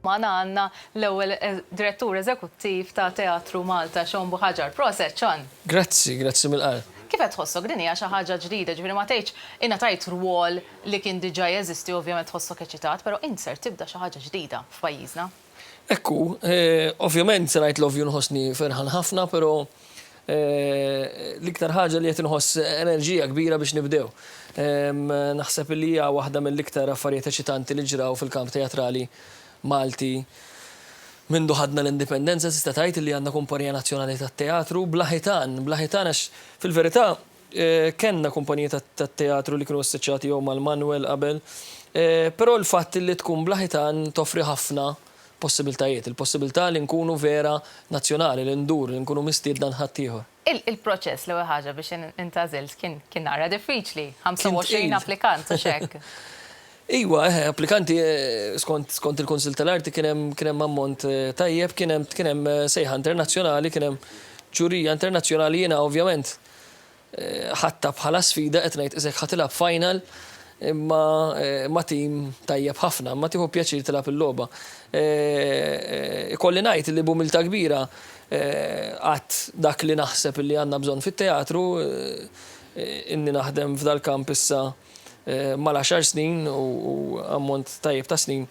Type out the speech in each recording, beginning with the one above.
Mana għanna l-ewwel direttur eżekuttiv ta' Teatru Malta, Xon Buħaġar. Proset, Xon. Grazzi mill-qalb. Kif qed tħossok din hija xi ħaġa ġdida, ġifieri ma tgħidx ingħatajt rwol li kien diġà jeżisti ovvjament tħossok eċitat, però inser tibda xi ħaġa ġdida f'pajjiżna. Ekku, ovvjament se ngħid l-ovvju nħossni ferħan ħafna, però l-iktar ħaġa li qed inħoss enerġija kbira biex nibdew. Naħseb li hija waħda mill-iktar affarijiet eċitanti li ġraw fil-kamp teatrali Malti. Mindu ħadna l-indipendenza tista' tgħid li għandna kumpanija nazzjonali tat-teatru blaħitan għax fil-verità kellna kumpanija tat-teatru li kienu assoċjati jew mal-Manuel qabel, però l-fatt li tkun blaħitan toffri ħafna possibiltajiet, il-possibilità li nkunu vera nazzjonali, li ndur, li nkunu mistiedna ħadd ieħor. Il-proċess l-ewwel ħaġa biex intażilt kien nara diffiċli, 25 applikant u xekk. Iwa, applikanti skont il-Konsil tal-Arti kien hemm ammont tajjeb, kien hemm sejħa internazzjonali, kien hemm ġurija internazzjonali, jiena ovvjament ħatta bħala sfida qed ngħid isek ħatilab final ma tim tajjeb ħafna, ma tieħu pjaċir tilab il-logħba. Ikolli ngħid li b'umiltà kbira qatt dak li naħseb li għandna bżonn fit-teatru inni naħdem f'dal-kamp issa mal-10 snin u ammont tajjeb ta' snin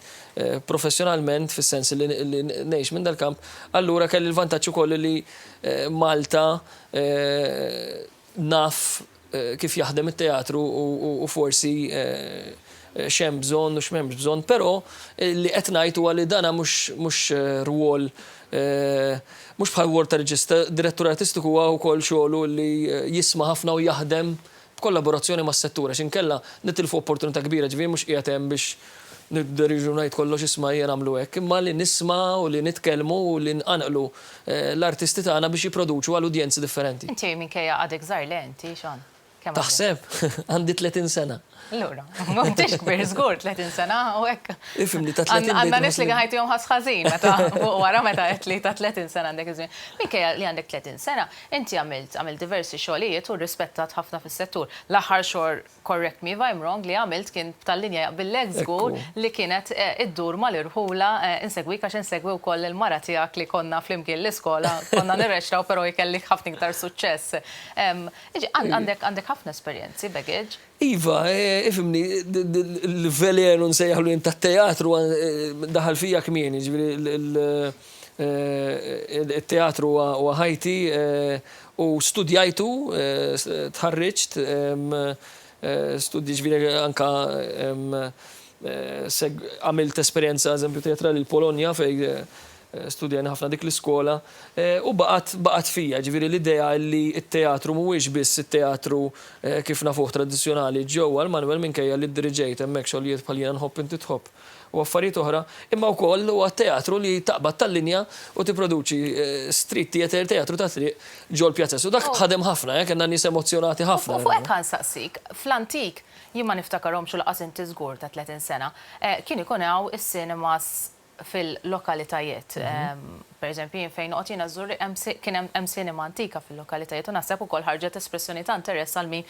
professjonalment fis-sens li ngħix minn dal-kamp, allura kelli l-vantaġġ ukoll li Malta naf kif jaħdem it-teatru u forsi x'hemm bżonn u x'm'hemmx bżonn, però li qed ngħid huwa li dana mhux rwol mhux bħal rwol ta' reġista, direttur artistiku huwa wkoll xogħlu li jisma' ħafna u jaħdem b'kollaborazzjoni mas-settura x'inkella nitilfu opportunità kbira, ġifieri mhux qiegħed hemm biex nidderiġu ngħid kollox isma' jien nagħmlu hekk, imma li nisma' u li nitkellmu u li nqanqlu l-artisti tagħna biex jipproduċu għal udjenzi differenti. Inti minkejja għadek żgħar le inti Xon? Taħseb għandi 30 sena. Allura, m'intix kbir żgur 30 sena u hekk. Ifhimni ta' 30 Għandna nies li ħajtihom ħass ħażin meta wara meta qed li ta' 30 sena għandek iż-żmien. Minkejja li għandek 30 sena, inti għamilt diversi xogħlijiet u rrispettat ħafna fis-settur. L-aħħar xogħol, correct me if I'm wrong, li għamilt kien tal-linja bil-leg żgur li kienet iddur mal-irħula insegwik għax insegwi wkoll il-mara tiegħek li konna flimkien l-iskola, konna nirrextraw però jkellik ħafna iktar suċċess. Għandek ħafna esperjenzi, baggage. Iva, ifimni, l-velenu nsejħlu jien tat-teatru daħal fija kmieni, il-teatru u ħajti u studjajtu, tħarriġt, studji ġviri anka għamilt esperienza eżempju teatrali l-Polonja fej studjajna ħafna dik l-iskola u baqat fija, ġifieri l-idea li t-teatru mhuwiex biss it-teatru kif nafuh tradizzjonali ġewwa l-Manuel minkejja li ddirġejt hemmhekk xogħlijiet bħal jiena nħobb inti tħobb u affarijiet oħra, imma wkoll huwa teatru li taqbad tal-linja u tipproduċi street theater, teatru ta' triq ġol pjazzess. U dak ħadem ħafna, kellna nies emozjonati ħafna. Fuq hekk nsaqsik, fl-antik jien ma niftakarhomx laqas inti żgur ta' 30 sena, kien ikun hawn is-cinemas fil-lokalitajiet. Per eżempju, fejn noqgħod żur kien hemm sinema antika fil-lokalitajiet u naħseb ukoll ħarġet espressjoni ta' interess għal min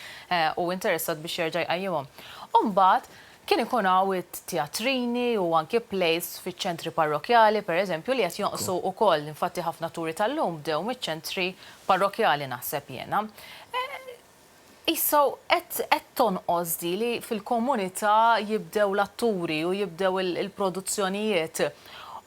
u interessat biex jerġa' jqajjimhom. U mbagħad kien ikun hawn teatrini u anke plays fiċ-ċentri parrokjali, per eżempju, li qed jonqsu wkoll infatti ħafna turi tal-lum bdew miċ-ċentri parrokjali naħseb jiena. Issa qed tonqos di li fil-komunità jibdew l-atturi u jibdew il-produzzjonijiet.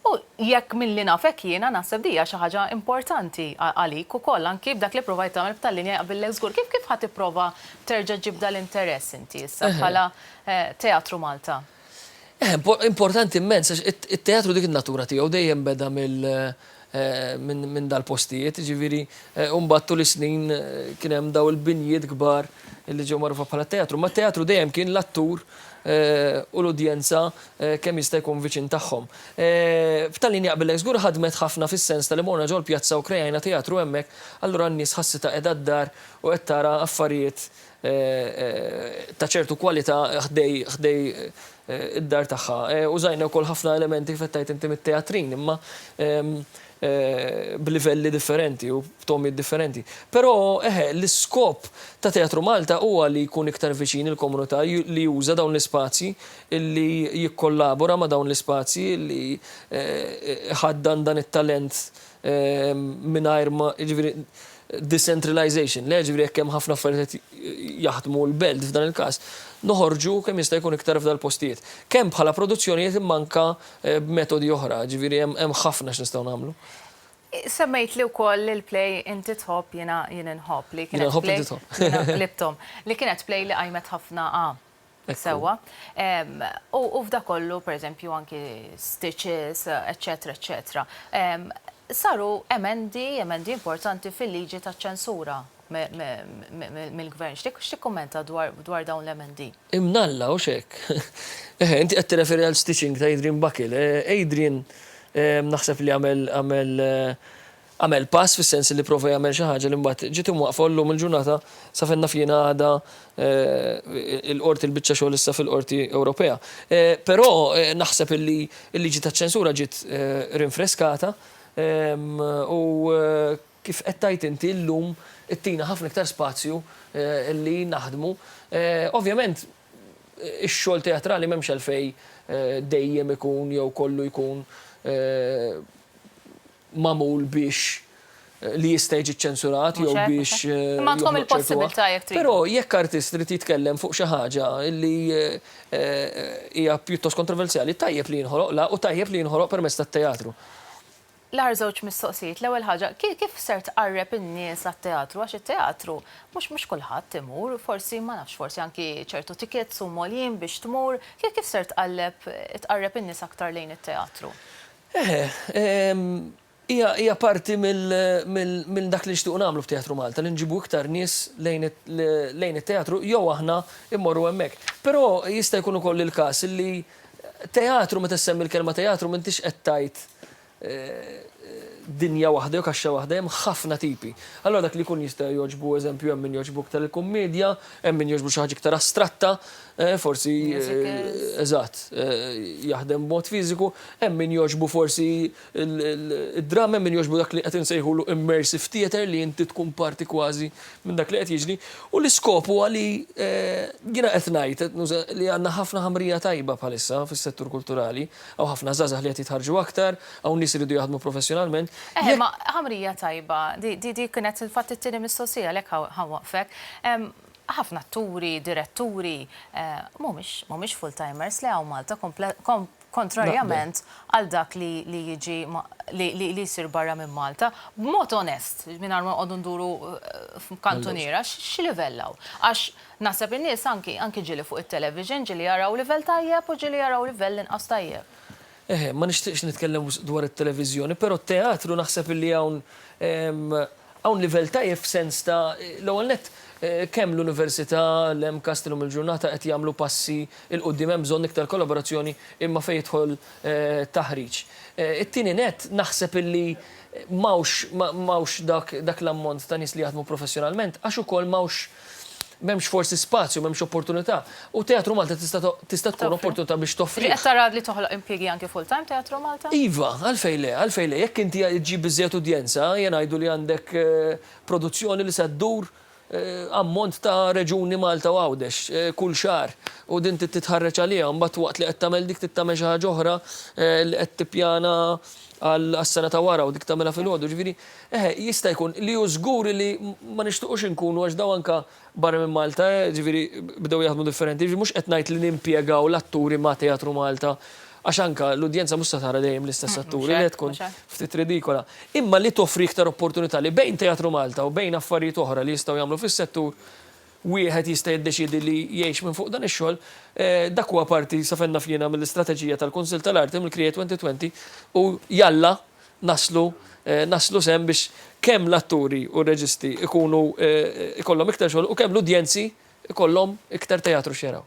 U jekk milli nafek jiena naħseb dija xi ħaġa importanti għalik ukoll anki b'dak li provajt tagħmel b'tal-linja bil-leg żgur. Kif ħadd tipprova terġa' ġib dal-interess inti issa bħala Teatru Malta? Importanti immens, it-teatru dik in-natura tiegħu dejjem beda minn dal-postijiet, ġiviri, umbattu l-snin kien hemm daw il-binjiet kbar li ġew magħrufa bħala teatru, ma teatru dejjem kien l-attur u l-udjenza kemm jista' jkun viċin tagħhom. F'tal-linja qabel żgur ħadmet ħafna fis-sens tal imorna ġol pjazza u krejajna teatru hemmhekk, allura n-nies ħassita qiegħda d-dar u qed tara affarijiet ta' ċertu kwalità ħdej id-dar tagħha. Użajna wkoll ħafna elementi fettajt inti mit-teatrin, imma b'livelli differenti u b'tommi differenti. Però l-iskop ta' Teatru Malta huwa li jkun iktar viċin il-komunità li juża dawn l-ispazji, li jikkollabora ma' dawn l-ispazji, li ħaddan dan it-talent mingħajr ma ġifieri decentralization, le ġifieri jekk hemm ħafna affarijiet jaħdmu l-belt f'dan il-każ, noħorġu kemm jista' jkun iktar f'dal postijiet. Kemm bħala produzzjonijiet immanka b'metodi oħra, ġifieri hemm ħafna x'nistgħu nagħmlu. Semmejt li wkoll il-play inti tħobb jiena nħobb li kienet Nħobb play inti tħobb. jiena libtom li kienet play li qajmet ħafna sewwa. U f'da kollu pereżempju anki stitches, eċetera, eċetera. Saru emendi importanti fil-liġi taċ-ċensura mill-gvern. X'tikkummenta dwar dawn l-emendi? Imnalla u xek. Inti qed tirreferi għal stitching ta' Adrian Buckle. Adrian naħseb li għamel pass fis-sens li prova jagħmel xi ħaġa li mbagħad ġiet imwaqfa llum il-ġurnata sa fenna f'jiena għada il-qorti l-biċċa xogħol issa fil-Qorti Ewropea. Però naħseb li l-liġi taċ-ċensura ġiet rinfreskata u kif qed tajt inti llum ittina ħafna iktar spazju li naħdmu. Ovvjament ix-xogħol teatrali m'hemmx għalfejn dejjem ikun jew kollu jkun magħmul biex li jista' jiġi ċensurat jew biex. Imma għandkom il-possibilità jekk trid. Però jekk artist trid jitkellem fuq xi ħaġa li hija pjuttost kontroversjali, tajjeb li jinħoloq u tajjeb li jinħoloq permezz tat-teatru. L-aħħar żewġ mistoqsijiet, l-ewwel ħaġa, kif ser tqarreb in-nies għat-teatru għax it-teatru mhux kulħadd imur, forsi ma nafx, forsi anki ċertu tickets u mogħlin biex tmur, kif ser tqarreb in-nies aktar lejn it-teatru? Hija parti mill dak li nixtiequ nagħmlu f'Teatru Malta li nġibu iktar nies lejn it-teatru jew aħna immorru hemmhekk. Però jista' jkun ukoll il-każ li teatru meta semmi l-kelma teatru m'intix qed tajt dinja waħda jew kaxxa waħda, hemm ħafna tipi. Allora dak li jkun jista' jogħġbu eżempju hemm min jogħġbu iktar il-kummedja, hemm min jogħġbu xi ħaġa iktar astratta, forsi eżatt, jaħdem b'mod fiżiku, hemm min jogħġbu forsi id-drama, hemm min jogħġbu dak li qed insejħulu immersive theatre li inti tkun parti kważi minn dak li qed jiġri. U l-iskop huwa li jiena qed ngħid li għandna ħafna ħamrija tajba bħalissa fis-settur kulturali, hawn ħafna żgħażagħ li qed jitħarġu aktar, hawn nies iridu jaħdmu professjonalment. Ma ħamrija tajba, di kienet il-fatt it-tieni mistoqsija lek ħawwaqfek. Ħafna atturi, diretturi, mhumiex full-timers li hawn Malta kontrarjament għal dak li jiġi li jsir barra minn Malta, b'mod onest, mingħajr ma nqogħdu nduru f'kantuniera, xi livellaw. Għax naħseb in-nies anki ġieli fuq it-television, ġieli jaraw livell tajjeb u ġieli jaraw livell inqas tajjeb. Ma nixtieqx nitkellem dwar it-televiżjoni, però teatru naħseb li hawn livell tajjeb f'sens ta' l-ewwel nett kemm l-Università l-MCAST illum il-ġurnata qed jagħmlu passi il qudiem hemm bżonn iktar kollaborazzjoni imma fejn jidħol taħriġ. It-tieni nett naħseb illi m'hawnx dak l-ammont ta' nies li jaħdmu professjonalment għax ukoll m'hemmx forsi spazju, m'hemmx opportunità. U Teatru Malta tista' tkun opportunità biex toffri. Qed tara li toħloq impjiegi anke full-time Teatru Malta? Iva, għalfejn le, jekk inti ġib biżżejjed udjenza, jien ngħidu li għandek produzzjoni li se ddur ammont ta' reġuni Malta u Għawdex kull xahar u din titħarreġ għaliha mbagħad waqt li qed tagħmel dik tagħmel xi ħaġa oħra li qed tippjana għas-sena ta' wara u dik tagħmilha fil-ħodu. Ġifieri jista' jkun li hu żgur li ma nixtiequx inkunu għax daw anke barra minn Malta, ġifieri bdew jaħdmu differenti, ġifieri mhux qed ngħid li nimpjegaw l-atturi ma' Teatru Malta għax anke l-udjenza mhux se tara dejjem l-istess atturi li tkun ftit ridikola. Imma li toffri iktar opportunità li bejn Teatru Malta u bejn affarijiet oħra li jistgħu jagħmlu fis-settur wieħed jista' jiddeċiedi li jgħix minn fuq dan ix-xogħol, dak huwa parti sa fenna fjiena mill-istrateġija tal-Kunsill tal-Arti mill-Create 2020 u jalla naslu sem biex kemm l-atturi u r-reġisti ikunu ikollhom iktar xogħol u kemm l-udjenzi ikollhom iktar teatru xjaraw.